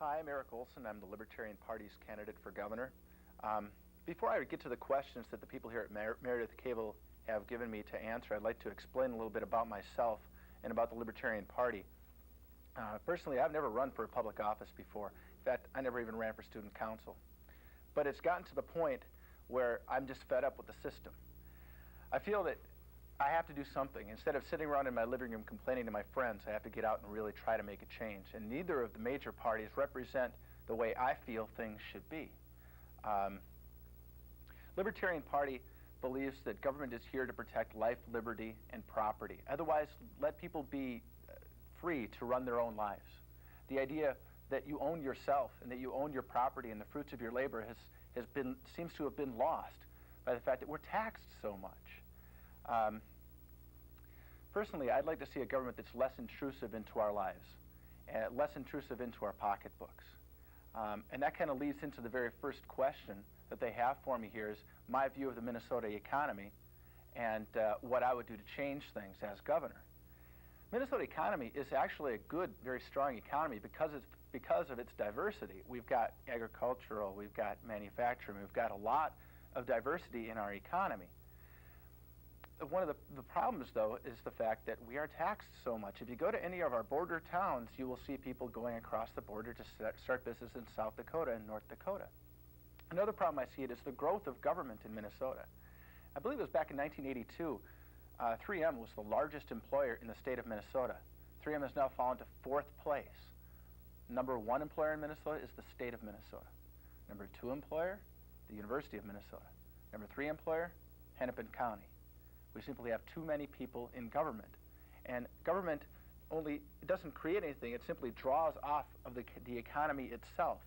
Hi, I'm Eric Olson. I'm the Libertarian Party's candidate for governor. Before I get to the questions that the people here at Meredith Cable have given me to answer, I'd like to explain a little bit about myself and about the Libertarian Party. Personally, I've never run for a public office before. In fact, I never even ran for student council. But it's gotten to the point where I'm just fed up with the system. I feel that I have to do something. Instead of sitting around in my living room complaining to my friends, I have to get out and really try to make a change. And neither of the major parties represent the way I feel things should be. Libertarian Party believes that government is here to protect life, liberty, and property. Otherwise, let people be free to run their own lives. The idea that you own yourself and that you own your property and the fruits of your labor seems to have been lost by the fact that we're taxed so much. Personally, I'd like to see a government that's less intrusive into our lives, less intrusive into our pocketbooks. And that kind of leads into the very first question that they have for me here is my view of the Minnesota economy and what I would do to change things as governor. Minnesota economy is actually a good, very strong economy because of its diversity. We've got agricultural, we've got manufacturing, we've got a lot of diversity in our economy. One of the problems, though, is the fact that we are taxed so much. If you go to any of our border towns, you will see people going across the border to start business in South Dakota and North Dakota. Another problem I see is the growth of government in Minnesota. I believe it was back in 1982, 3M was the largest employer in the state of Minnesota. 3M has now fallen to 4th place. Number 1 employer in Minnesota is the state of Minnesota. Number 2 employer, the University of Minnesota. Number 3 employer, Hennepin County. We simply have too many people in government. And government it doesn't create anything, it simply draws off of the economy itself.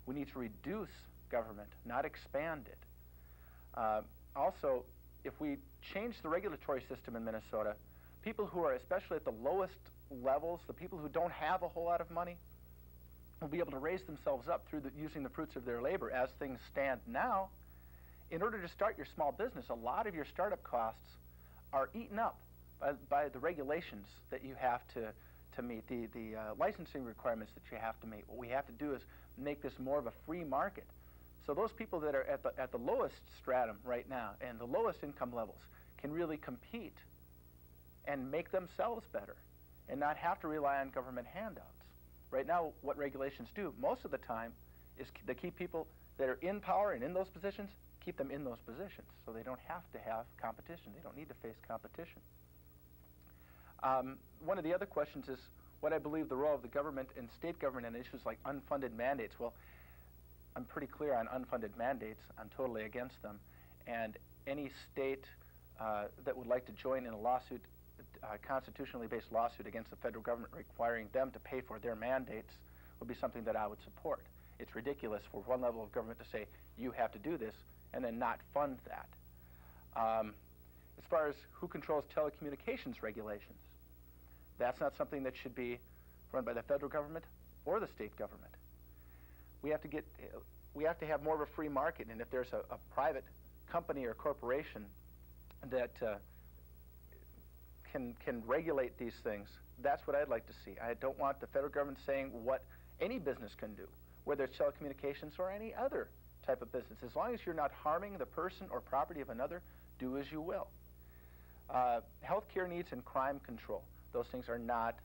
We need to reduce government, not expand it. Also, if we change the regulatory system in Minnesota, people who are especially at the lowest levels, the people who don't have a whole lot of money, will be able to raise themselves up through using the fruits of their labor. As things stand now, in order to start your small business, a lot of your startup costs are eaten up by the regulations that you have to meet, the licensing requirements that you have to meet. What we have to do is make this more of a free market. So those people that are at the lowest stratum right now and the lowest income levels can really compete and make themselves better and not have to rely on government handouts. Right now, what regulations do most of the time is they keep people that are in power and in those positions, keep them in those positions so they don't have to have competition. They don't need to face competition. One of the other questions is what I believe the role of the government and state government in issues like unfunded mandates. Well, I'm pretty clear on unfunded mandates. I'm totally against them. And any state that would like to join in a lawsuit, constitutionally based lawsuit against the federal government requiring them to pay for their mandates would be something that I would support. It's ridiculous for one level of government to say, you have to do this, and then not fund that. As far as who controls telecommunications regulations, that's not something that should be run by the federal government or the state government. We have to have more of a free market, and if there's a private company or corporation that can regulate these things, that's what I'd like to see. I don't want the federal government saying what any business can do, whether it's telecommunications or any other type of business. As long as you're not harming the person or property of another, do as you will. Healthcare needs and crime control, those things are not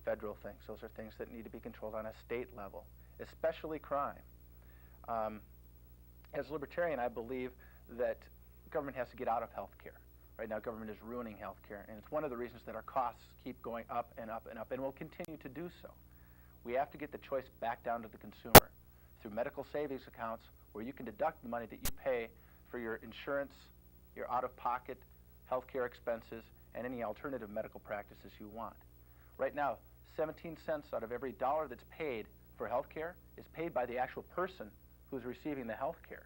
federal things. Those are things that need to be controlled on a state level, especially crime. As a libertarian, I believe that government has to get out of healthcare. Right now, government is ruining healthcare, and it's one of the reasons that our costs keep going up and up and up, and will continue to do so. We have to get the choice back down to the consumer through medical savings accounts where you can deduct the money that you pay for your insurance, your out-of-pocket healthcare expenses, and any alternative medical practices you want. Right now, 17 cents out of every dollar that's paid for healthcare is paid by the actual person who's receiving the healthcare.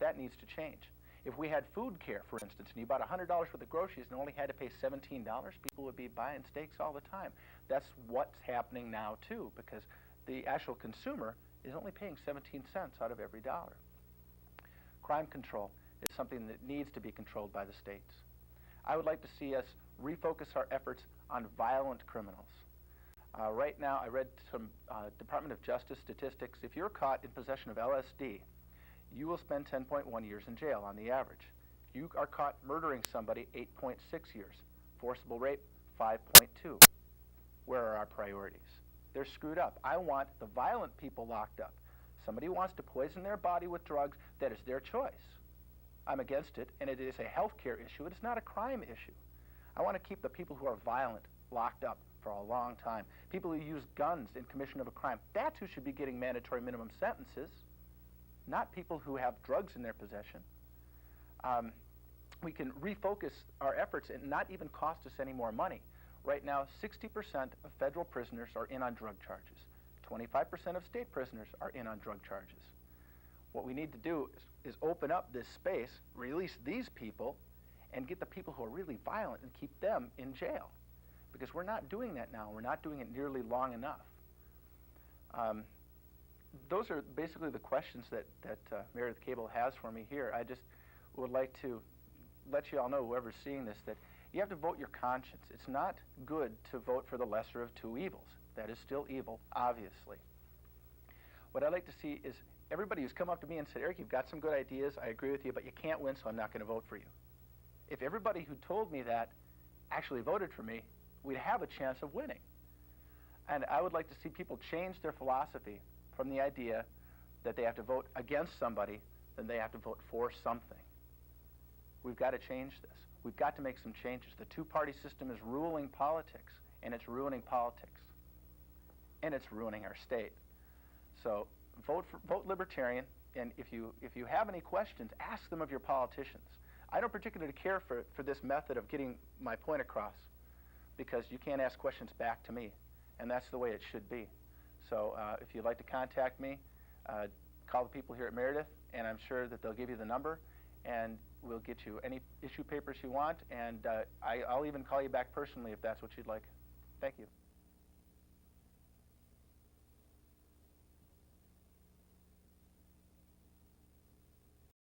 That needs to change. If we had food care, for instance, and you bought $100 worth of groceries and only had to pay $17, people would be buying steaks all the time. That's what's happening now, too, because the actual consumer is only paying 17 cents out of every dollar. Crime control is something that needs to be controlled by the states. I would like to see us refocus our efforts on violent criminals. Right now, I read some Department of Justice statistics. If you're caught in possession of LSD, you will spend 10.1 years in jail on the average. If you are caught murdering somebody, 8.6 years. Forcible rape, 5.2. Where are our priorities? They're screwed up. I want the violent people locked up. Somebody wants to poison their body with drugs, that is their choice. I'm against it, and it is a health care issue. It is not a crime issue. I want to keep the people who are violent locked up for a long time. People who use guns in commission of a crime, that's who should be getting mandatory minimum sentences, not people who have drugs in their possession. We can refocus our efforts and not even cost us any more money. Right now, 60% of federal prisoners are in on drug charges. 25% of state prisoners are in on drug charges. What we need to do is open up this space, release these people, and get the people who are really violent and keep them in jail. Because we're not doing that now. We're not doing it nearly long enough. Those are basically the questions that Meredith Cable has for me here. I just would like to let you all know, whoever's seeing this, that you have to vote your conscience. It's not good to vote for the lesser of two evils. That is still evil, obviously. What I'd like to see is everybody who's come up to me and said, Eric, you've got some good ideas, I agree with you, but you can't win, so I'm not going to vote for you. If everybody who told me that actually voted for me, we'd have a chance of winning. And I would like to see people change their philosophy from the idea that they have to vote against somebody, then they have to vote for something. We've got to change this. We've got to make some changes. The two-party system is ruling politics, and it's ruining politics, and it's ruining our state. So vote Libertarian, and if you have any questions, ask them of your politicians. I don't particularly care for this method of getting my point across, because you can't ask questions back to me, and that's the way it should be. So if you'd like to contact me, call the people here at Meredith, and I'm sure that they'll give you the number, and we'll get you any issue papers you want, and I'll even call you back personally if that's what you'd like. Thank you.